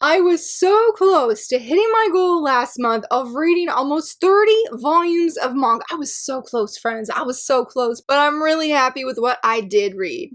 I was so close to hitting my goal last month of reading almost 30 volumes of manga. I was so close, friends. I was so close, but I'm really happy with what I did read.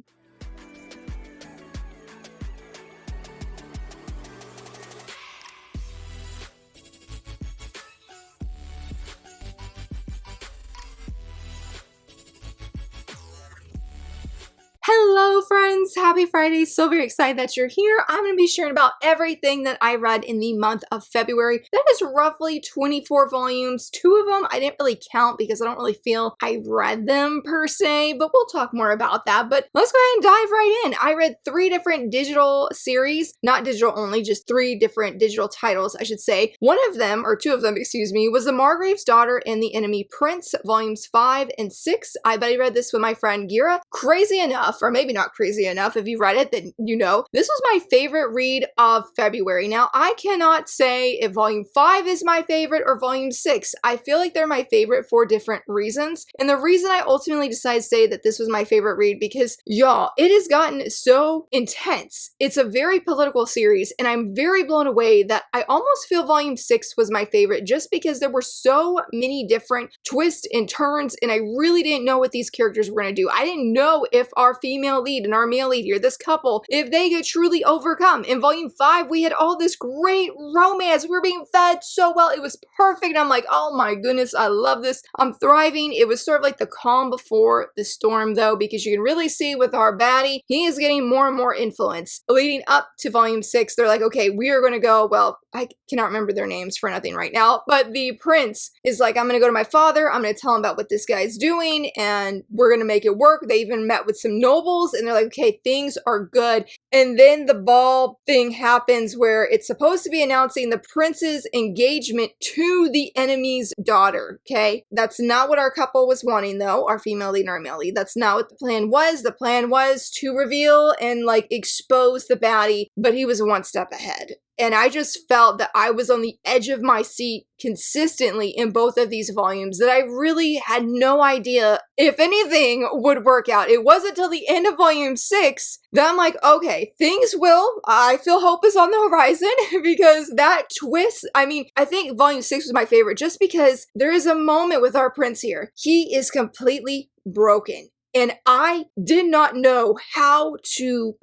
Hello friends, happy Friday. So very excited that you're here. I'm going to be sharing about everything that I read in the month of February. That is roughly 24 volumes. 2 of them I didn't really count because I don't really feel I read them per se, but we'll talk more about that. But let's go ahead and dive right in. I read 3 different digital series, not digital only, just 3 different digital titles, I should say. One of them, or 2 of them, excuse me, was The Margrave's Daughter and the Enemy Prince, volumes 5 and 6. I read this with my friend Gira. Crazy enough, or maybe not crazy enough, if you read it, then you know. This was my favorite read of February. Now, I cannot say if volume 5 is my favorite or volume 6. I feel like they're my favorite for different reasons. And the reason I ultimately decided to say that this was my favorite read, because y'all, it has gotten so intense. It's a very political series, and I'm very blown away that I almost feel volume 6 was my favorite just because there were so many different twists and turns, and I really didn't know what these characters were going to do. I didn't know if our female lead and our male lead here, this couple, if they could truly overcome. In volume 5, we had all this great romance. We were being fed so well. It was perfect. I'm like, oh my goodness, I love this. I'm thriving. It was sort of like the calm before the storm though, because you can really see with our baddie, he is getting more and more influence. Leading up to volume 6, they're like, okay, we are going to go, well, I cannot remember their names for nothing right now, but the prince is like, I'm going to go to my father. I'm going to tell him about what this guy's doing and we're going to make it work. They even met with some nobles and they're like, okay, things are good. And then the ball thing happens where it's supposed to be announcing the prince's engagement to the enemy's daughter, okay? That's not what our couple was wanting though, our female lead and our male lead. That's not what the plan was. The plan was to reveal and like expose the baddie, but he was one step ahead. And I just felt that I was on the edge of my seat consistently in both of these volumes, that I really had no idea if anything would work out. It wasn't till the end of volume 6 that I'm like, okay, things will. I feel hope is on the horizon because that twist, I mean, I think volume 6 was my favorite just because there is a moment with our prince here. He is completely broken. And I did not know how to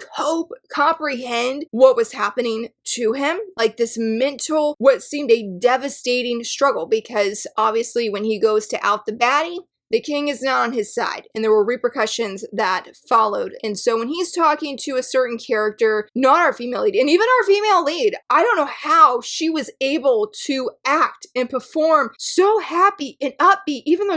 comprehend what was happening to him. Like this mental, what seemed a devastating struggle, because obviously when he goes to out the baddie, the king is not on his side, and there were repercussions that followed. And so when he's talking to a certain character, not our female lead, and even our female lead, I don't know how she was able to act and perform so happy and upbeat, even though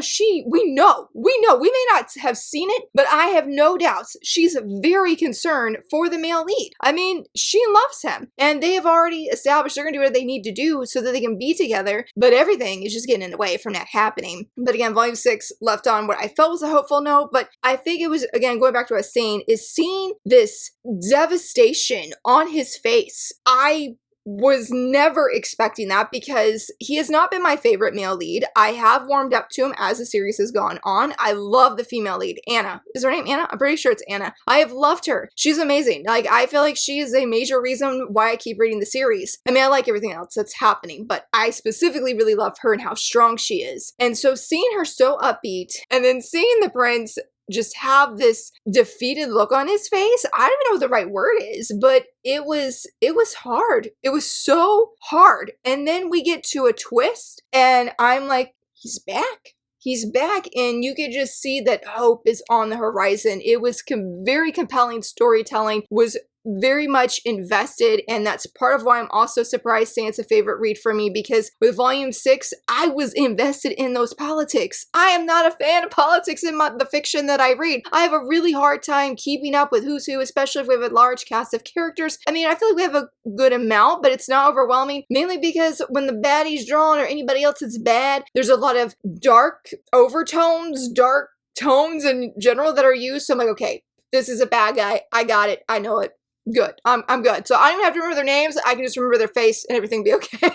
we know, we may not have seen it, but I have no doubts she's very concerned for the male lead. I mean, she loves him, and they have already established they're gonna do what they need to do so that they can be together, but everything is just getting in the way from that happening. But again, volume 6 left on what I felt was a hopeful note, but I think it was, again, going back to what I was saying, is seeing this devastation on his face. I was never expecting that because he has not been my favorite male lead. I have warmed up to him as the series has gone on. I love the female lead, Anna. Is her name Anna? I'm pretty sure it's Anna. I have loved her. She's amazing. Like, I feel like she is a major reason why I keep reading the series. I mean, I like everything else that's happening, but I specifically really love her and how strong she is. And so seeing her so upbeat and then seeing the prince just have this defeated look on his face. I don't even know what the right word is, but it was hard. It was so hard. And then we get to a twist and I'm like, he's back. He's back, and you could just see that hope is on the horizon. It was very compelling storytelling, was very much invested, and that's part of why I'm also surprised saying it's a favorite read for me, because with volume 6, I was invested in those politics. I am not a fan of politics in the fiction that I read. I have a really hard time keeping up with who's who, especially if we have a large cast of characters. I mean, I feel like we have a good amount, but it's not overwhelming, mainly because when the baddie's drawn or anybody else is bad, there's a lot of dark overtones, dark tones in general that are used. So I'm like, okay, this is a bad guy. I got it. I know it. Good. I'm good. So I don't even have to remember their names. I can just remember their face and everything be okay.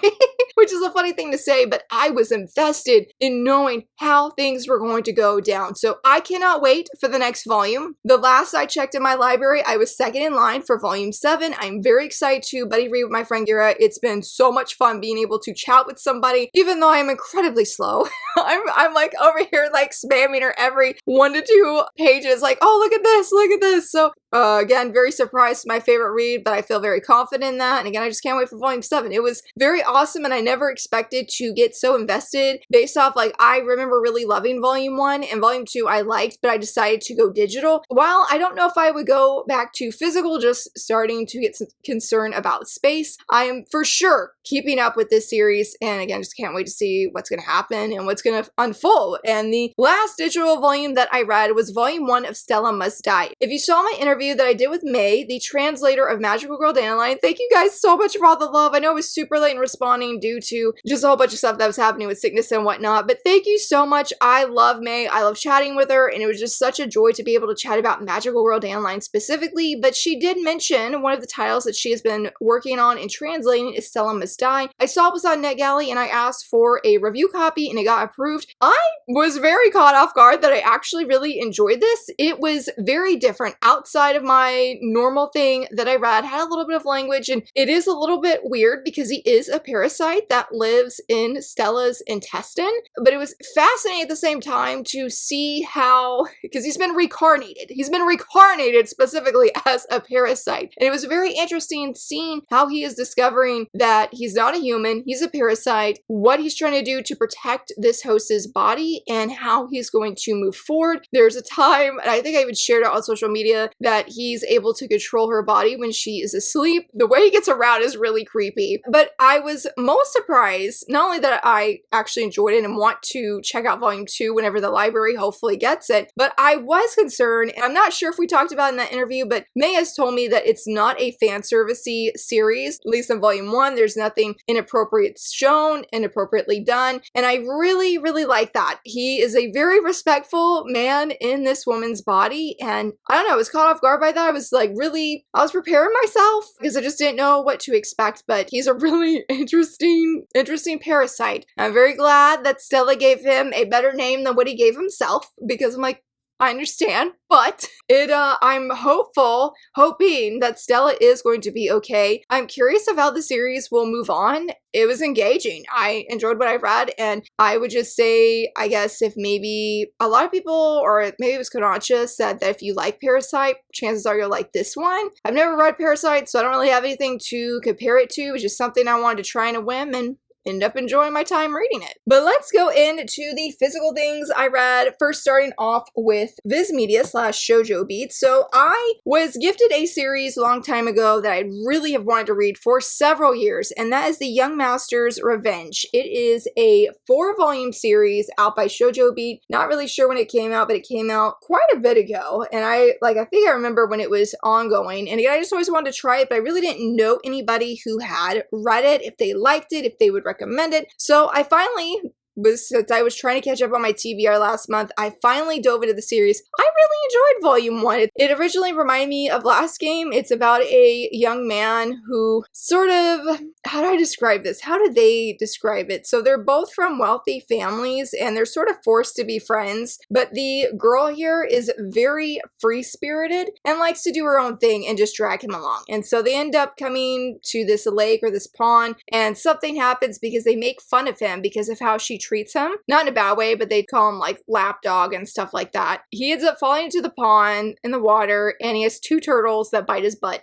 which is a funny thing to say, but I was invested in knowing how things were going to go down. So I cannot wait for the next volume. The last I checked in my library, I was second in line for volume 7. I'm very excited to buddy read with my friend Gira. It's been so much fun being able to chat with somebody, even though I'm incredibly slow. I'm like over here like spamming her every 1 to 2 pages, like, oh, look at this, look at this. So again, very surprised, my favorite read, but I feel very confident in that. And again, I just can't wait for volume 7. It was very awesome, and I never expected to get so invested based off, like, I remember really loving volume 1, and volume 2 I liked, but I decided to go digital. While I don't know if I would go back to physical, just starting to get some concern about space, I am for sure keeping up with this series, and again, just can't wait to see what's going to happen and what's going to unfold. And the last digital volume that I read was volume 1 of Stella Must Die. If you saw my interview that I did with May, the translator of Magical Girl Dandelion, thank you guys so much for all the love. I know I was super late in responding due to just a whole bunch of stuff that was happening with sickness and whatnot, but thank you so much. I love May. I love chatting with her, and it was just such a joy to be able to chat about Magical Girl Dandelion specifically. But she did mention one of the titles that she has been working on and translating is Stella Must Die. I saw it was on NetGalley, and I asked for a review copy, and it got approved. I was very caught off guard that I actually really enjoyed this. It was very different outside of my normal thing that I read. Had a little bit of language, and it is a little bit weird because he is a parasite that lives in Stella's intestine, but it was fascinating at the same time to see how, because he's been reincarnated specifically as a parasite, and it was very interesting seeing how he is discovering that he's not a human, he's a parasite, what he's trying to do to protect this host's body, and how he's going to move forward. There's a time, and I think I even shared it on social media, that he's able to control her body when she is asleep. The way he gets around is really creepy. But I was most surprised, not only that I actually enjoyed it and want to check out volume 2 whenever the library hopefully gets it, but I was concerned, and I'm not sure if we talked about it in that interview, but May has told me that it's not a fan servicey series. At least in volume 1, there's nothing inappropriate shown, inappropriately done, and I really, really like that. He is a very respectful man in this woman's body, and I don't know, I was caught off guard by that. I was like I was preparing myself because I just didn't know what to expect, but he's a really interesting parasite. I'm very glad that Stella gave him a better name than what he gave himself, because I'm like, I understand, but I'm hoping that Stella is going to be okay. I'm curious of how the series will move on. It was engaging. I enjoyed what I read, and I would just say, I guess if maybe a lot of people, or maybe it was Kodansha, said that if you like Parasite, chances are you'll like this one. I've never read Parasite, so I don't really have anything to compare it to. It was just something I wanted to try in a whim, and end up enjoying my time reading it. But let's go into the physical things I read, first starting off with Viz Media / Shojo Beats. So I was gifted a series a long time ago that I really have wanted to read for several years, and that is The Young Master's Revenge. It is a 4-volume series out by Shojo Beat. Not really sure when it came out, but it came out quite a bit ago, and I think I remember when it was ongoing, and again, I just always wanted to try it, but I really didn't know anybody who had read it, if they liked it, if they would recommend it. So I finally since I was trying to catch up on my TBR last month, I finally dove into the series. I really enjoyed volume 1. It originally reminded me of Last Game. It's about a young man who sort of, how do I describe this? How do they describe it? So they're both from wealthy families and they're sort of forced to be friends, but the girl here is very free-spirited and likes to do her own thing and just drag him along. And so they end up coming to this lake or this pond, and something happens because they make fun of him because of how she treats him. Not in a bad way, but they call him like lapdog and stuff like that. He ends up falling into the pond in the water, and he has 2 turtles that bite his butt.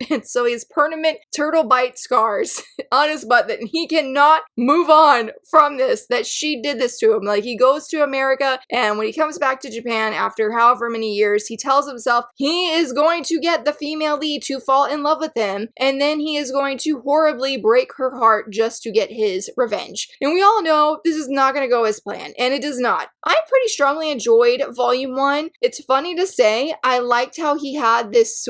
And so he has permanent turtle bite scars on his butt that he cannot move on from this, that she did this to him. Like, he goes to America, and when he comes back to Japan after however many years, he tells himself he is going to get the female lead to fall in love with him, and then he is going to horribly break her heart just to get his revenge. And we all know this is not going to go as planned, and it does not. I pretty strongly enjoyed volume 1. It's funny to say, I liked how he had this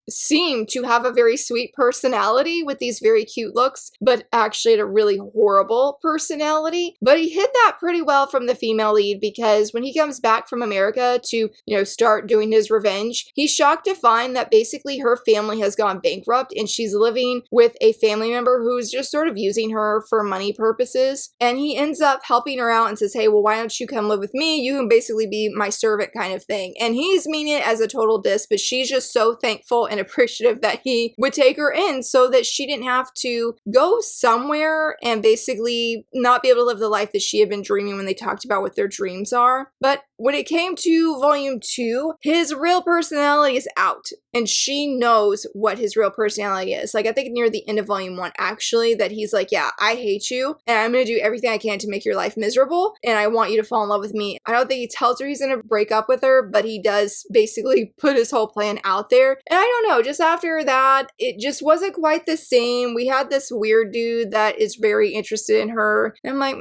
seemed to have a very sweet personality with these very cute looks, but actually had a really horrible personality. But he hid that pretty well from the female lead, because when he comes back from America to, start doing his revenge, he's shocked to find that basically her family has gone bankrupt and she's living with a family member who's just sort of using her for money purposes. And he ends up helping her out and says, hey, well, why don't you come live with me? You can basically be my servant kind of thing. And he's meaning it as a total diss, but she's just so thankful and appreciative that he would take her in so that she didn't have to go somewhere and basically not be able to live the life that she had been dreaming when they talked about what their dreams are. But when it came to volume 2, his real personality is out, and she knows what his real personality is. Like, I think near the end of volume 1, actually, that he's like, yeah, I hate you, and I'm gonna do everything I can to make your life miserable, and I want you to fall in love with me. I don't think he tells her he's gonna break up with her, but he does basically put his whole plan out there. And I don't know, just after that, it just wasn't quite the same. We had this weird dude that is very interested in her, and I'm like,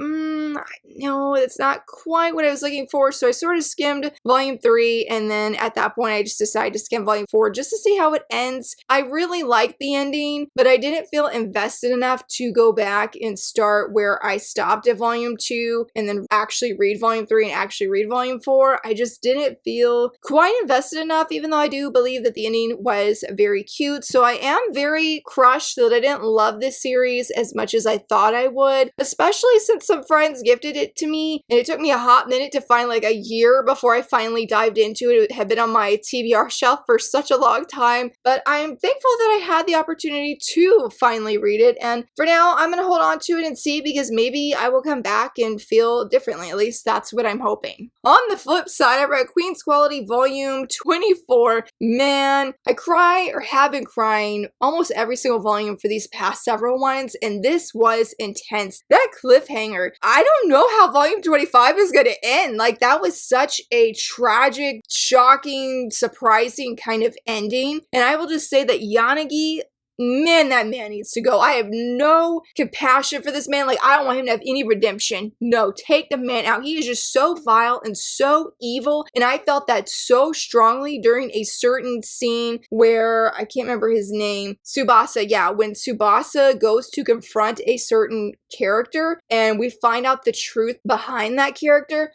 no, it's not quite what I was looking for. So I sort of skimmed volume 3, and then at that point I just decided to skim volume 4 just to see how it ends. I really liked the ending, but I didn't feel invested enough to go back and start where I stopped at volume 2 and then actually read volume 3 and actually read volume 4. I just didn't feel quite invested enough, even though I do believe that the ending was very cute. So I am very crushed that I didn't love this series as much as I thought I would, especially since some friends gifted it to me, and it took me a hot minute to find like a year before I finally dived into it. It had been on my TBR shelf for such a long time, but I'm thankful that I had the opportunity to finally read it. And for now, I'm gonna hold on to it and see, because maybe I will come back and feel differently. At least that's what I'm hoping. On the flip side, I read Queen's Quality Volume 24. Man, I cry or have been crying almost every single volume for these past several ones, and this was intense. That cliffhanger, I don't know how volume 25 is gonna end. Like, that was such a tragic, shocking, surprising kind of ending. And I will just say that Yanagi, man, that man needs to go. I have no compassion for this man. Like, I don't want him to have any redemption. No, take the man out. He is just so vile and so evil. And I felt that so strongly during a certain scene where, I can't remember his name, Tsubasa. Yeah, when Tsubasa goes to confront a certain character and we find out the truth behind that character.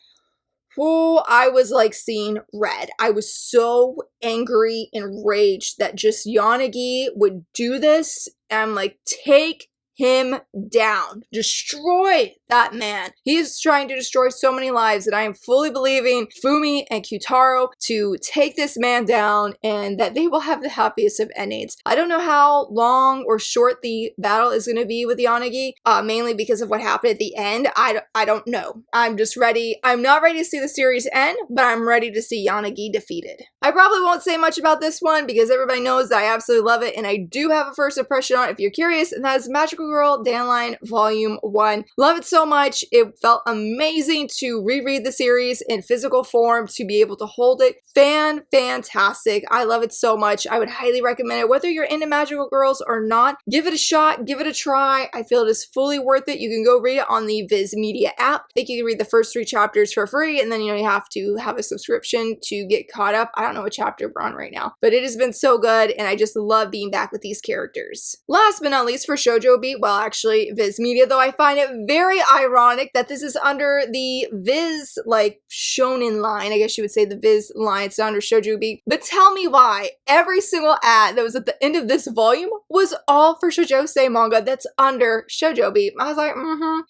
Oh, I was like seeing red. I was so angry and raged that just Yanagi would do this. And I'm like, take him down. Destroy that man. He is trying to destroy so many lives, and I am fully believing Fumi and Kyutaro to take this man down and that they will have the happiest of endings. I don't know how long or short the battle is going to be with Yanagi, mainly because of what happened at the end. I don't know. I'm just ready. I'm not ready to see the series end, but I'm ready to see Yanagi defeated. I probably won't say much about this one because everybody knows that I absolutely love it, and I do have a first impression on it if you're curious, and that is Magical Girl Danline Volume 1. Love it so much. It felt amazing to reread the series in physical form, to be able to hold it. Fantastic. I love it so much. I would highly recommend it. Whether you're into magical girls or not, give it a shot, give it a try. I feel it is fully worth it. You can go read it on the Viz Media app. I think you can read the first 3 chapters for free, and then you have to have a subscription to get caught up. I don't know what chapter we're on right now, but it has been so good, and I just love being back with these characters. Last but not least, for Shojo Beat, well, actually Viz Media, though I find it very ironic that this is under the Viz, like, shonen line. I guess you would say the Viz line. It's under Shojo Beat. But tell me why every single ad that was at the end of this volume was all for Shoujosei manga that's under Shojo Beat. I was like,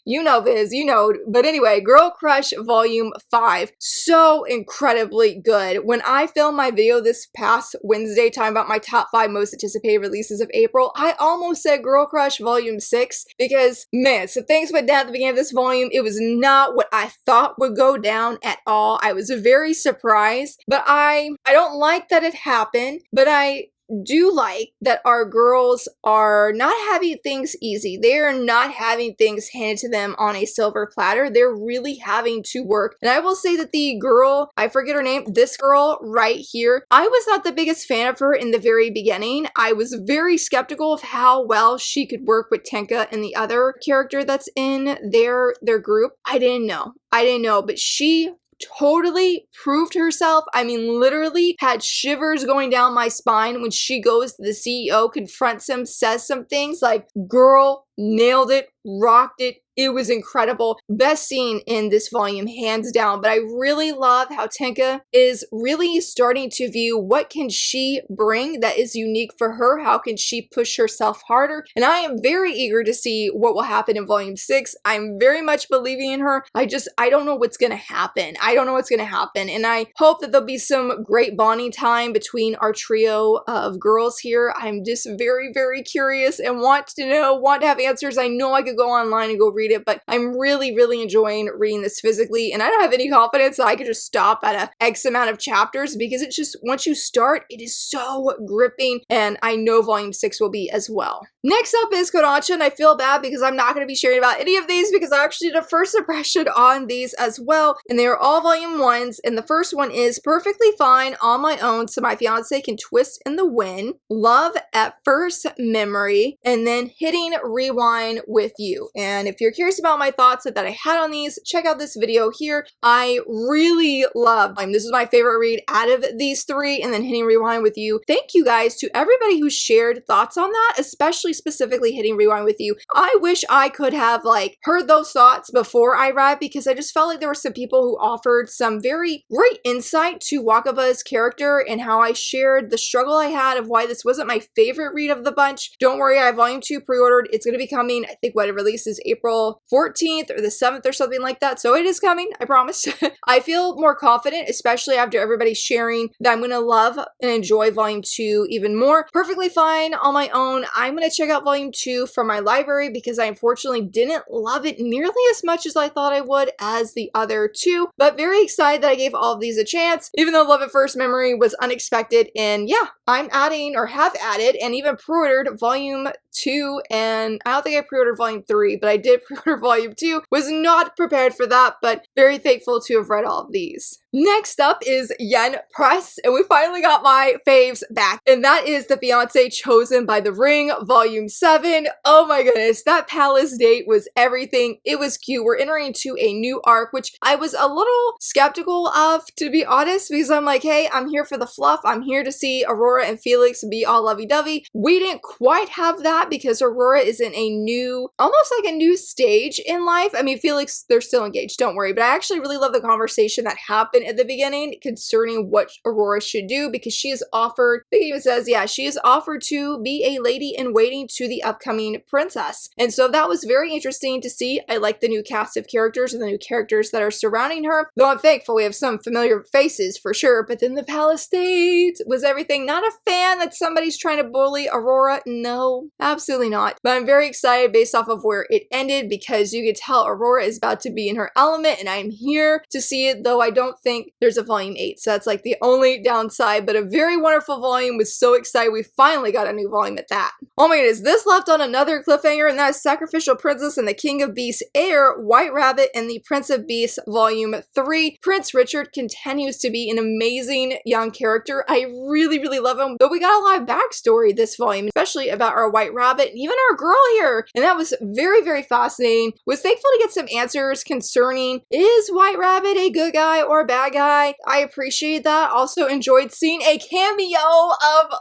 you know Viz, you know. But anyway, Girl Crush Volume 5. So incredibly good. When I filmed my video this past Wednesday talking about my top 5 most anticipated releases of April, I almost said Girl Crush Volume 6 because, man, some things went down at the beginning of this volume. It was not what I thought would go down at all. I was very surprised, but I don't like that it happened, but I do like that our girls are not having things easy. They're not having things handed to them on a silver platter. They're really having to work. And I will say that the girl, I forget her name, this girl right here, I was not the biggest fan of her in the very beginning. I was very skeptical of how well she could work with Tenka and the other character that's in their group. I didn't know, but she totally proved herself. I mean, literally had shivers going down my spine when she goes to the CEO, confronts him, says some things like, girl nailed it, rocked it. It was incredible. Best scene in this volume, hands down. But I really love how Tenka is really starting to view what can she bring that is unique for her. How can she push herself harder? And I am very eager to see what will happen in volume 6. I'm very much believing in her. I don't know what's going to happen. I don't know what's going to happen. And I hope that there'll be some great bonding time between our trio of girls here. I'm just very, very curious and want to know, want to have answers. I know I could go online and go read it, but I'm really, really enjoying reading this physically, and I don't have any confidence that I could just stop at a X amount of chapters, because it's just, once you start, it is so gripping, and I know volume 6 will be as well. Next up is Kodansha, and I feel bad because I'm not going to be sharing about any of these because I actually did a first impression on these as well, and they are all volume 1s, and the first one is Perfectly Fine on My Own So My Fiance Can Twist in the Wind, Love at First Memory, and then Hitting Rewind with You. And if you're curious about my thoughts that I had on these, check out this video here. I really love, this is my favorite read out of these 3, and then Hitting Rewind with You. Thank you guys to everybody who shared thoughts on that, especially specifically Hitting Rewind with You. I wish I could have heard those thoughts before I read, because I just felt like there were some people who offered some very great insight to Wakaba's character and how I shared the struggle I had of why this wasn't my favorite read of the bunch. Don't worry, I have volume 2 pre-ordered. It's going to be coming, I think what it releases April 14th or the 7th or something like that. So it is coming, I promise. I feel more confident, especially after everybody sharing, that I'm going to love and enjoy volume 2 even more. Perfectly Fine on My Own. I'm going to check out volume 2 from my library because I unfortunately didn't love it nearly as much as I thought I would as the other 2, but very excited that I gave all of these a chance, even though Love at First Memory was unexpected. And yeah, I'm adding, or have added, and even pre-ordered volume 2, and I don't think I pre-ordered volume 3, but I did pre-order volume 2. Was not prepared for that, but very thankful to have read all of these. Next up is Yen Press, and we finally got my faves back, and that is The Fiancé Chosen by the Ring, volume 7. Oh my goodness, that palace date was everything. It was cute. We're entering into a new arc, which I was a little skeptical of, to be honest, because I'm like, hey, I'm here for the fluff. I'm here to see Aurora and Felix be all lovey-dovey. We didn't quite have that because Aurora is in a new, almost like a new stage in life. I mean, Felix, they're still engaged, don't worry, but I actually really love the conversation that happened at the beginning concerning what Aurora should do, because she is offered, I think it even says, yeah, she is offered to be a lady in waiting to the upcoming princess. And so that was very interesting to see. I like the new cast of characters and the new characters that are surrounding her, though I'm thankful we have some familiar faces for sure. But then the palace date was everything. Not a fan that somebody's trying to bully Aurora. No, absolutely not. But I'm very excited based off of where it ended, because you could tell Aurora is about to be in her element, and I'm here to see it, though I don't think there's a volume 8. So that's like the only downside, but a very wonderful volume. Was so excited we finally got a new volume at that. Oh my goodness, this left on another cliffhanger, and that is Sacrificial Princess and the King of Beasts heir, White Rabbit and the Prince of Beasts volume 3. Prince Richard continues to be an amazing young character. I really, really love him, though we got a lot of backstory this volume, especially about our White Rabbit and even our girl here, and that was very, very fascinating. Was thankful to get some answers concerning, is White Rabbit a good guy or a bad guy? I appreciate that. Also enjoyed seeing a cameo of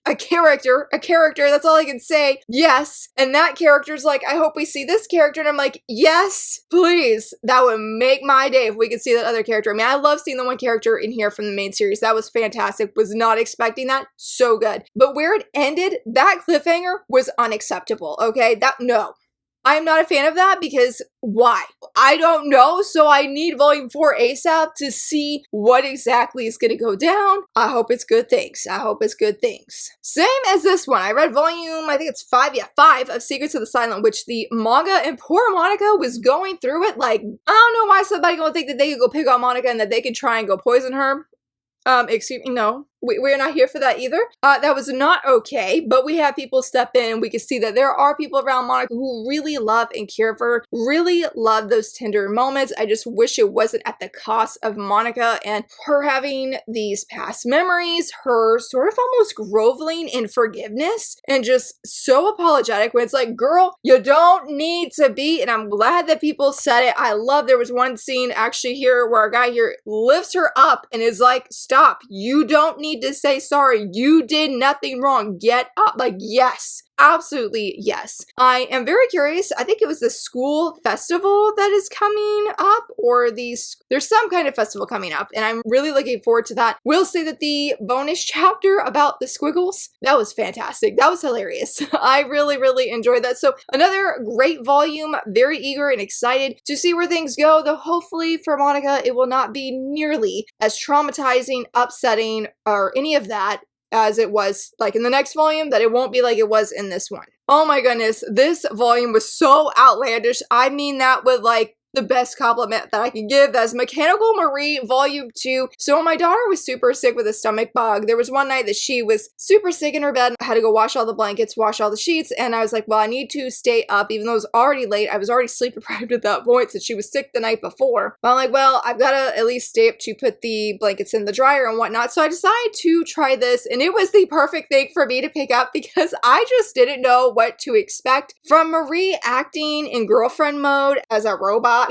a character, that's all I can say. Yes, and that character's like, I hope we see this character, and I'm like, yes, please. That would make my day if we could see that other character. I mean, I love seeing the one character in here from the main series. That was fantastic. Was not expecting that. So good. But where it ended, that cliffhanger was unacceptable, okay? No. I'm not a fan of that, because why? I don't know, so I need volume 4 ASAP to see what exactly is going to go down. I hope it's good things. I hope it's good things. Same as this one. I read volume, I think it's 5 of Secrets of the Silent Witch, the manga, and poor Monica was going through it like, I don't know why somebody gonna think that they could go pick on Monica and that they could try and go poison her. Excuse me, no. We're not here for that either. That was not okay, but we had people step in, and we can see that there are people around Monica who really love and care for her, really love those tender moments. I just wish it wasn't at the cost of Monica and her having these past memories, her sort of almost groveling in forgiveness and just so apologetic when it's like, girl, you don't need to be, and I'm glad that people said it. I love, there was one scene actually here where a guy here lifts her up and is like, stop, you don't need to say sorry. You did nothing wrong. Get up. Like, yes, Absolutely, yes. I am very curious. I think it was the school festival that is coming up, or there's some kind of festival coming up, and I'm really looking forward to that. Will say that the bonus chapter about the squiggles, that was fantastic. That was hilarious. I really, really enjoyed that. So another great volume, very eager and excited to see where things go, though hopefully for Monica, it will not be nearly as traumatizing, upsetting, or any of that as it was like in the next volume, that it won't be like it was in this one. Oh my goodness, this volume was so outlandish. I mean that with like the best compliment that I can give. That's Mechanical Marie Volume 2. So when my daughter was super sick with a stomach bug, there was one night that she was super sick in her bed. I had to go wash all the blankets, wash all the sheets, and I was like, well, I need to stay up, even though it was already late. I was already sleep deprived at that point since she was sick the night before. But I'm like, well, I've got to at least stay up to put the blankets in the dryer and whatnot. So I decided to try this, and it was the perfect thing for me to pick up because I just didn't know what to expect from Marie acting in girlfriend mode as a robot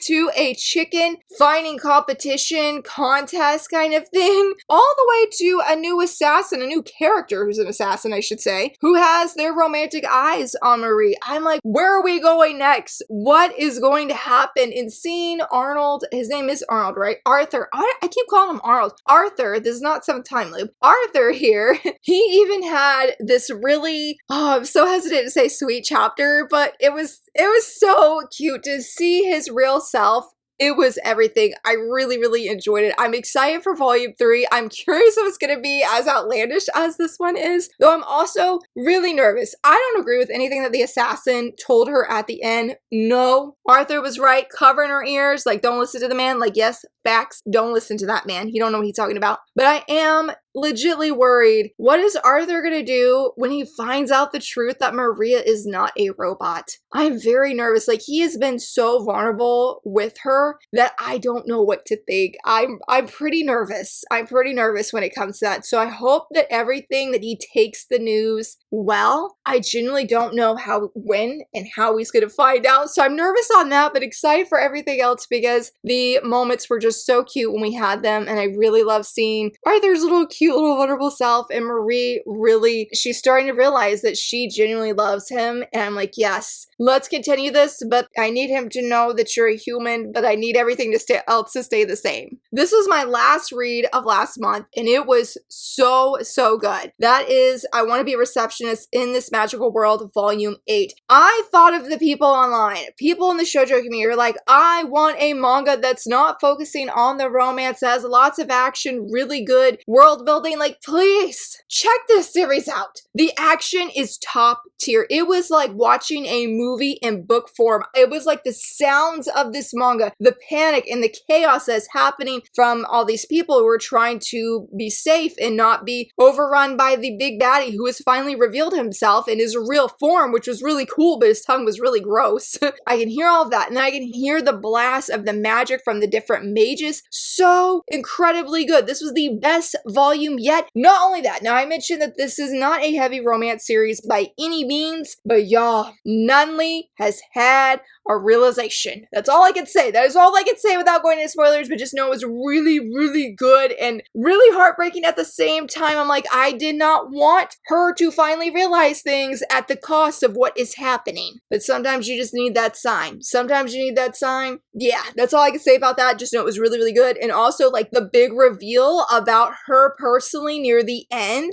to a chicken finding competition contest kind of thing, all the way to a new assassin, a new character who's an assassin, I should say, who has their romantic eyes on Marie. I'm like, where are we going next? What is going to happen? In seeing Arnold, his name is Arnold, right? Arthur. I keep calling him Arnold. Arthur, this is not some time loop. Arthur here, he even had this really, I'm so hesitant to say sweet chapter, but it was so cute to see his real self. It was everything. I really, really enjoyed it. I'm excited for volume 3. I'm curious if it's going to be as outlandish as this one is, though I'm also really nervous. I don't agree with anything that the assassin told her at the end. No, Arthur was right, covering her ears, like don't listen to the man. Like, yes, facts, don't listen to that man. He don't know what he's talking about. But I am legitly worried. What is Arthur gonna do when he finds out the truth that Maria is not a robot? I'm very nervous. Like, he has been so vulnerable with her that I don't know what to think. I'm pretty nervous. I'm pretty nervous when it comes to that. So I hope that everything that he takes the news well. I genuinely don't know when and how he's gonna find out. So I'm nervous on that, but excited for everything else because the moments were just so cute when we had them, and I really love seeing Arthur's cute little vulnerable self, and Marie really, she's starting to realize that she genuinely loves him, and I'm like, yes, let's continue this, but I need him to know that you're a human, but I need everything else to stay the same. This was my last read of last month, and it was so good. That is I Want to Be a Receptionist in This Magical World, Volume 8. I thought of the people online, people in the shoujo community are like, I want a manga that's not focusing on the romance, that has lots of action, really good world building. Like, please check this series out. The action is top tier. It was like watching a movie in book form. It was like the sounds of this manga, the panic and the chaos that's happening from all these people who are trying to be safe and not be overrun by the big baddie who has finally revealed himself in his real form, which was really cool, but his tongue was really gross. I can hear all of that, and then I can hear the blast of the magic from the different mages. So incredibly good. This was the best volume yet. Not only that, now I mentioned that this is not a heavy romance series by any means, but y'all, Nunley has had a realization. That's all I can say. That is all I can say without going into spoilers, but just know it was really good and really heartbreaking at the same time. I'm like, I did not want her to finally realize things at the cost of what is happening. But sometimes you just need that sign. Sometimes you need that sign. Yeah, that's all I can say about that. Just know it was really good. And also, like, the big reveal about her personally near the end,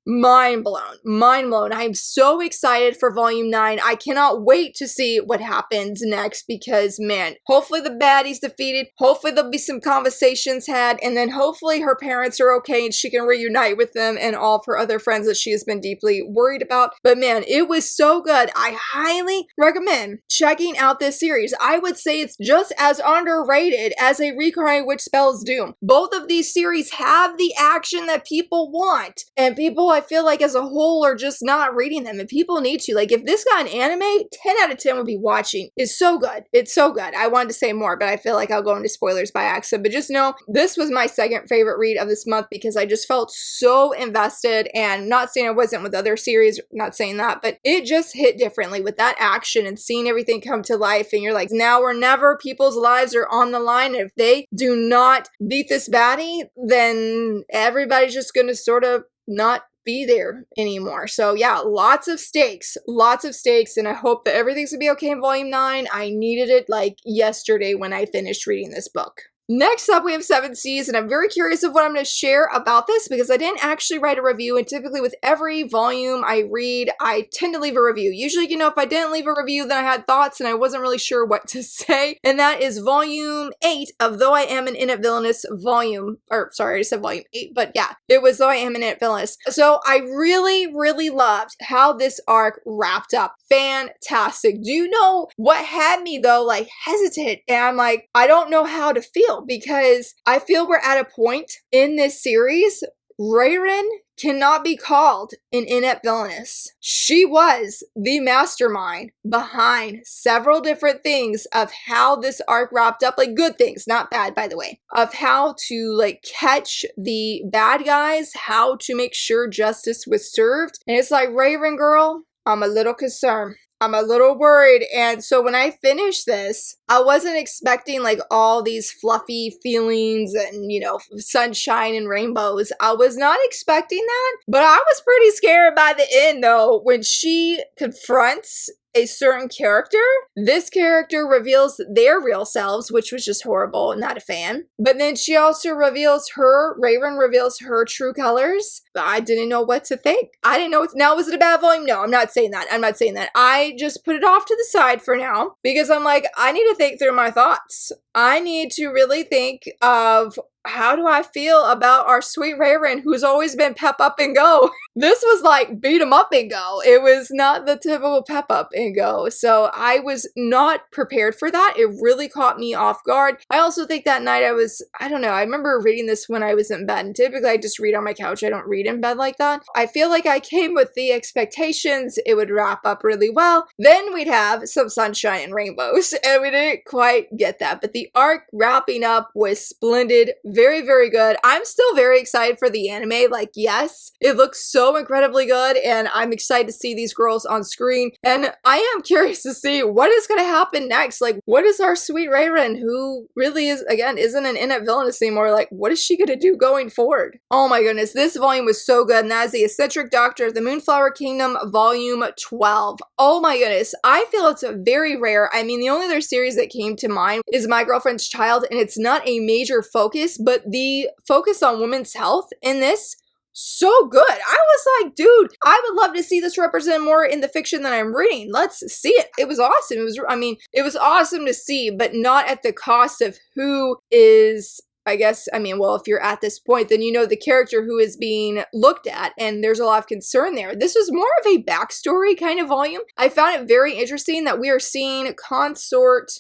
mind blown. I'm so excited for volume 9. I cannot wait to see what happens next because, man, hopefully the baddie's defeated, hopefully there'll be some conversations had, and then hopefully her parents are okay and she can reunite with them and all of her other friends that she has been deeply worried about. But man, it was so good. I highly recommend checking out this series. I would say it's just as underrated as a Reincarnated Witch Spells Doom. Both of these series have the action that people want, and people, I feel like as a whole, are just not reading them, and people need to. Like, if this got an anime, 10 out of 10 would be watching. It's so good. It's so good. I wanted to say more, but I feel like I'll go into spoilers by accident. But just know, this was my second favorite read of this month because I just felt so invested, and not saying I wasn't with other series, not saying that, but it just hit differently with that action and seeing everything come to life, and you're like, now or never, people's lives are on the line, and if they do not beat this baddie, then everybody's just gonna sort of not be there anymore. So yeah, lots of stakes, and I hope that everything's gonna be okay in volume 9. I needed it like yesterday when I finished reading this book. Next up, we have 7 Seas, and I'm very curious of what I'm going to share about this because I didn't actually write a review, and typically with every volume I read, I tend to leave a review. Usually, you know, if I didn't leave a review, then I had thoughts and I wasn't really sure what to say, and that is volume 8 of Though I Am an Inept Villainous volume, or sorry, I said volume 8, but yeah, it was Though I Am an Inept Villainous. So I really loved how this arc wrapped up. Fantastic. Do you know what had me though, like, hesitant? And I'm like, I don't know how to feel, because I feel we're at a point in this series, Rayrin cannot be called an inept villainess. She was the mastermind behind several different things of how this arc wrapped up, like good things, not bad, by the way, of how to like catch the bad guys, how to make sure justice was served. And it's like, Rayrin girl, I'm a little concerned. I'm a little worried. And so when I finished this, I wasn't expecting like all these fluffy feelings and, you know, sunshine and rainbows. I was not expecting that, but I was pretty scared by the end though. When she confronts a certain character, this character reveals their real selves, which was just horrible, not a fan. But then she also reveals Rayrin reveals her true colors. I didn't know what to think. I didn't know now, was it a bad volume? No, I'm not saying that. I just put it off to the side for now because I'm like, I need to think through my thoughts. I need to really think of, how do I feel about our sweet Rayrin, who's always been pep up and go? This was like beat 'em up and go. It was not the typical pep up and go. So I was not prepared for that. It really caught me off guard. I also think that night I don't know, I remember reading this when I was in bed. And typically I just read on my couch. I don't read in bed like that. I feel like I came with the expectations it would wrap up really well. Then we'd have some sunshine and rainbows. And we didn't quite get that. But the arc wrapping up was splendid. Very good. I'm still very excited for the anime. Like, yes, it looks so incredibly good, and I'm excited to see these girls on screen. And I am curious to see what is going to happen next. Like, what is our sweet Rayrin, who really is, again, isn't an inept villainess anymore? Like, what is she going to do going forward? Oh my goodness, this volume was so good, and that is The Eccentric Doctor of the Moonflower Kingdom, Volume 12. Oh my goodness, I feel it's very rare. I mean, the only other series that came to mind is My Girlfriend's Child, and it's not a major focus, but the focus on women's health in this, so good. I was like, dude, I would love to see this represented more in the fiction that I'm reading. Let's see it. It was awesome. It was awesome to see, but not at the cost of who is, well, if you're at this point, then you know the character who is being looked at, and there's a lot of concern there. This was more of a backstory kind of volume. I found it very interesting that we are seeing Consort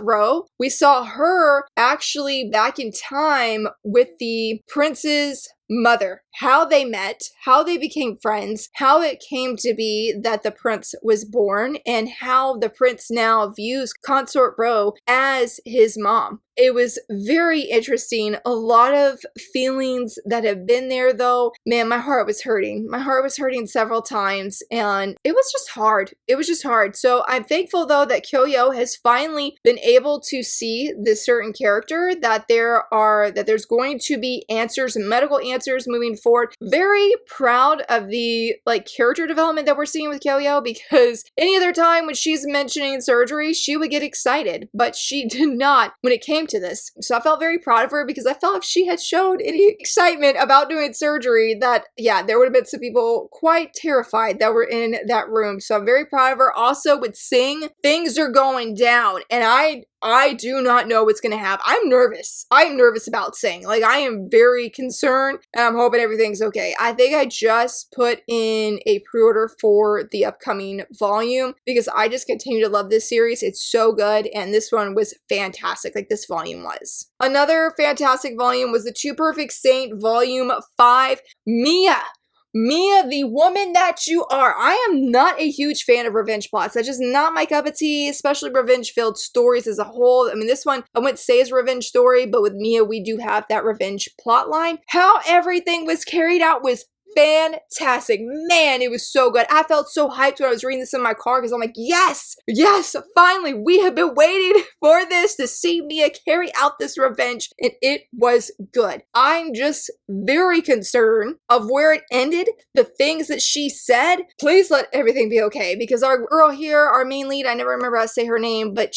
Ro. We saw her actually back in time with the prince's mother, how they met, how they became friends, how it came to be that the prince was born, and how the prince now views Consort Ro as his mom. It was very interesting. A lot of feelings that have been there though. Man, my heart was hurting. My heart was hurting several times, and it was just hard. It was just hard. So I'm thankful though that Kyoyo has finally been able to see this certain character, that there's going to be answers, medical answers moving forward. Very proud of the character development that we're seeing with Kyoyo, because any other time when she's mentioning surgery, she would get excited, but she did not when it came to this. So I felt very proud of her, because I felt if she had showed any excitement about doing surgery, that yeah, there would have been some people quite terrified that were in that room. So I'm very proud of her. Also with Sing, things are going down, and I do not know what's going to happen. I'm nervous. I'm nervous about Sing. Like, I am very concerned, and I'm hoping everything's okay. I think I just put in a pre-order for the upcoming volume, because I just continue to love this series. It's so good, and this one was fantastic, like this volume was. Another fantastic volume was The Two Perfect Saint, Volume 5. Mia, the woman that you are. I am not a huge fan of revenge plots. That's just not my cup of tea, especially revenge-filled stories as a whole. I mean, this one, I wouldn't say is a revenge story, but with Mia, we do have that revenge plot line. How everything was carried out was fantastic. Man, it was so good. I felt so hyped when I was reading this in my car because I'm like, yes, yes, finally, we have been waiting for this to see Mia carry out this revenge, and it was good. I'm just very concerned of where it ended, the things that she said. Please let everything be okay, because our girl here, our main lead, I never remember how to say her name, but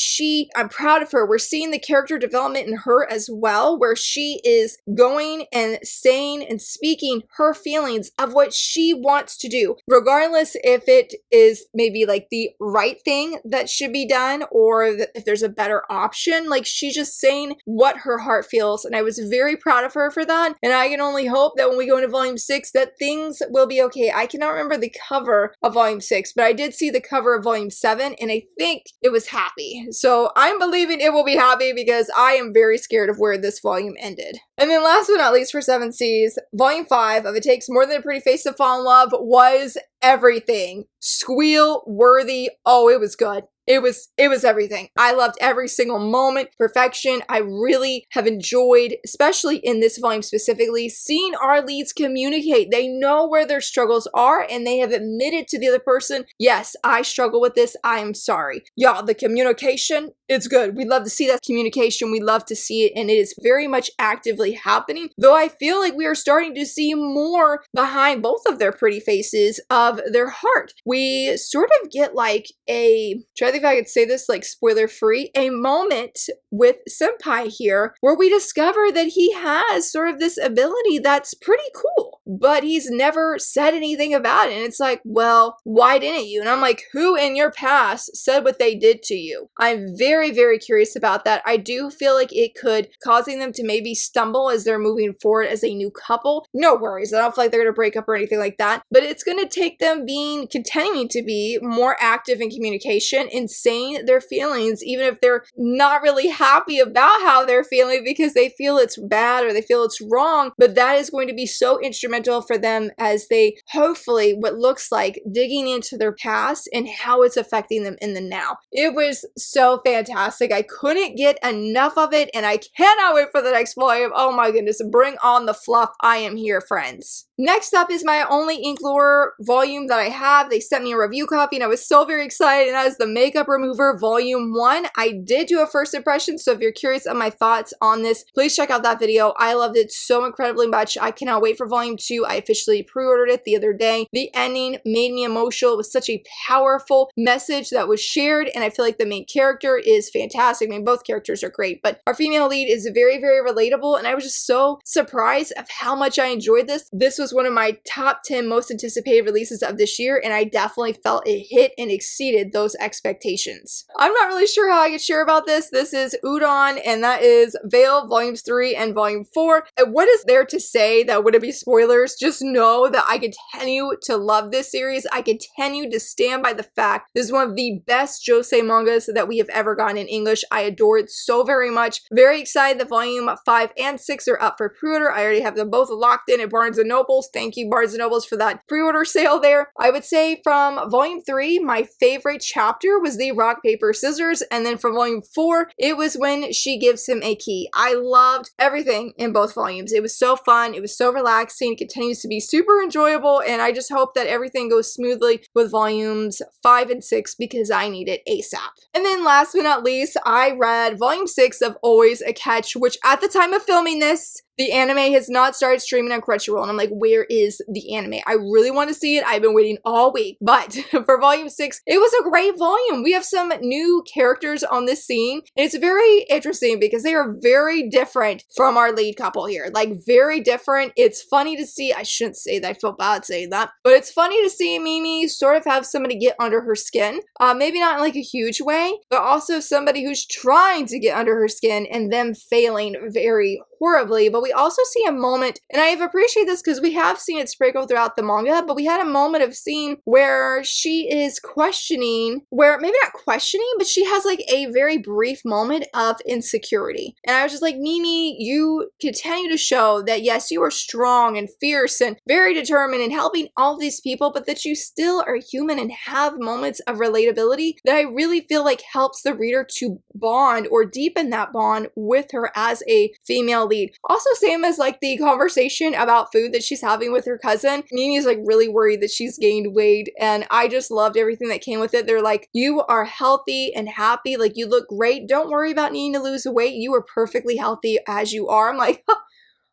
I'm proud of her. We're seeing the character development in her as well, where she is going and saying and speaking her feelings of what she wants to do, regardless if it is maybe like the right thing that should be done or if there's a better option. Like, she's just saying what her heart feels, and I was very proud of her for that, and I can only hope that when we go into volume 6 that things will be okay. I cannot remember the cover of volume 6, but I did see the cover of volume 7, and I think it was happy. So I'm believing it will be happy because I am very scared of where this volume ended. And then last but not least for 7 Seas, volume 5 of It Takes More Than a Pretty Face to Fall in Love was everything. Squeal worthy. Oh, it was good. It was everything. I loved every single moment. Perfection. I really have enjoyed, especially in this volume specifically, seeing our leads communicate. They know where their struggles are, and they have admitted to the other person, yes, I struggle with this. I am sorry. Y'all, the communication, it's good. We love to see that communication. We love to see it, and it is very much actively happening. Though I feel like we are starting to see more behind both of their pretty faces of their heart. We sort of get like try to think if I could say this like spoiler free, a moment with Senpai here where we discover that he has sort of this ability that's pretty cool, but he's never said anything about it. And it's like, well, why didn't you? And I'm like, who in your past said what they did to you? I'm very, very curious about that. I do feel like it could causing them to maybe stumble as they're moving forward as a new couple. No worries. I don't feel like they're going to break up or anything like that, but it's going to take them continuing to be more active in communication and saying their feelings, even if they're not really happy about how they're feeling because they feel it's bad or they feel it's wrong. But that is going to be so instrumental for them as they hopefully what looks like digging into their past and how it's affecting them in the now. It was so fantastic. I couldn't get enough of it, and I cannot wait for the next volume. Oh my goodness, bring on the fluff. I am here, friends. Next up is my only Inklore volume that I have. They sent me a review copy and I was so very excited, and that is the Makeup Remover Volume 1. I did do a first impression, so if you're curious of my thoughts on this, please check out that video. I loved it so incredibly much. I cannot wait for Volume 2. I officially pre-ordered it the other day. The ending made me emotional. It was such a powerful message that was shared, and I feel like the main character is fantastic. I mean, both characters are great, but our female lead is very, very relatable, and I was just so surprised of how much I enjoyed this. This was one of my top 10 most anticipated releases of this year, and I definitely felt it hit and exceeded those expectations. I'm not really sure how I could share about this. This is Udon, and that is Veil Volumes 3 and Volume 4. And what is there to say that wouldn't be spoilers? Just know that I continue to love this series. I continue to stand by the fact this is one of the best josei mangas that we have ever gotten in English. I adore it so very much. Very excited that Volume 5 and 6 are up for pre-order. I already have them both locked in at Barnes & Nobles. Thank you, Barnes & Nobles, for that pre-order sale there. I would say from Volume 3, my favorite chapter was the rock, paper, scissors, and then from Volume 4, it was when she gives him a key. I loved everything in both volumes. It was so fun. It was so relaxing. It continues to be super enjoyable, and I just hope that everything goes smoothly with Volumes 5 and 6 because I need it ASAP. And then last but not least, I read Volume 6 of Always a Catch, which at the time of filming this, the anime has not started streaming on Crunchyroll, and I'm like, where is the anime? I really want to see it. I've been waiting all week, but for Volume 6, it was a great volume. We have some new characters on this scene, and it's very interesting because they are very different from our lead couple here. Like, very different. It's funny to see. I shouldn't say that. I feel bad saying that, but it's funny to see Mimi sort of have somebody get under her skin. Maybe not in like a huge way, but also somebody who's trying to get under her skin and them failing very horribly. But we also see a moment, and I have appreciated this because we have seen it sprinkle throughout the manga, but we had a moment of scene where she is questioning, where maybe not questioning, but she has like a very brief moment of insecurity. And I was just like, Mimi, you continue to show that yes, you are strong and fierce and very determined in helping all of these people, but that you still are human and have moments of relatability that I really feel like helps the reader to bond or deepen that bond with her as a female lead lead. Also, same as like the conversation about food that she's having with her cousin. Mimi's like really worried that she's gained weight, and I just loved everything that came with it. They're like, you are healthy and happy, like you look great. Don't worry about needing to lose weight. You are perfectly healthy as you are. I'm like, oh,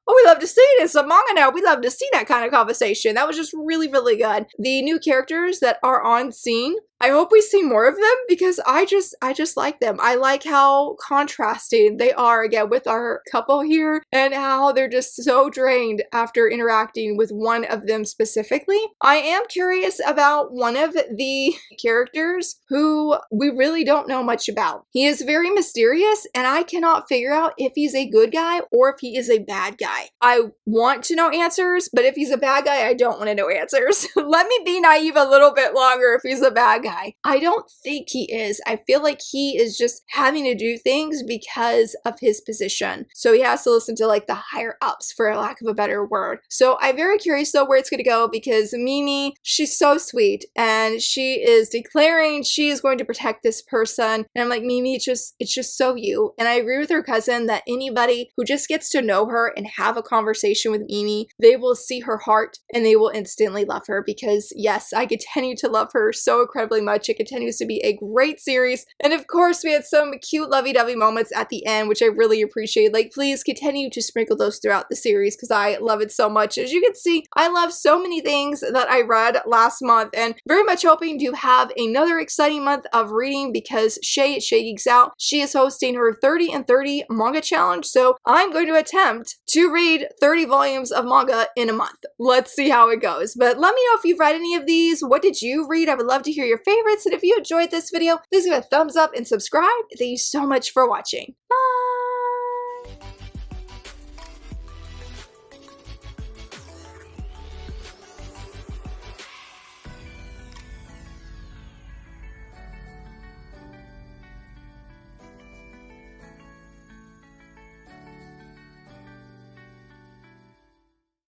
we love to see it. It's a manga now. We love to see that kind of conversation. That was just really, really good. The new characters that are on scene, I hope we see more of them because I just like them. I like how contrasting they are again with our couple here and how they're just so drained after interacting with one of them specifically. I am curious about one of the characters who we really don't know much about. He is very mysterious and I cannot figure out if he's a good guy or if he is a bad guy. I want to know answers, but if he's a bad guy, I don't want to know answers. Let me be naive a little bit longer if he's a bad guy. I don't think he is. I feel like he is just having to do things because of his position. So he has to listen to like the higher ups, for lack of a better word. So I'm very curious though where it's going to go because Mimi, she's so sweet and she is declaring she is going to protect this person. And I'm like, Mimi, it's just so you. And I agree with her cousin that anybody who just gets to know her and have a conversation with Mimi, they will see her heart and they will instantly love her because yes, I continue to love her so incredibly much. It continues to be a great series. And of course, we had some cute lovey-dovey moments at the end, which I really appreciate. Like, please continue to sprinkle those throughout the series because I love it so much. As you can see, I love so many things that I read last month and very much hoping to have another exciting month of reading because Shay at Shay Geeks Out, she is hosting her 30 and 30 manga challenge. So I'm going to attempt to read 30 volumes of manga in a month. Let's see how it goes. But let me know if you've read any of these. What did you read? I would love to hear your favorites. And if you enjoyed this video, please give it a thumbs up and subscribe. Thank you so much for watching. Bye!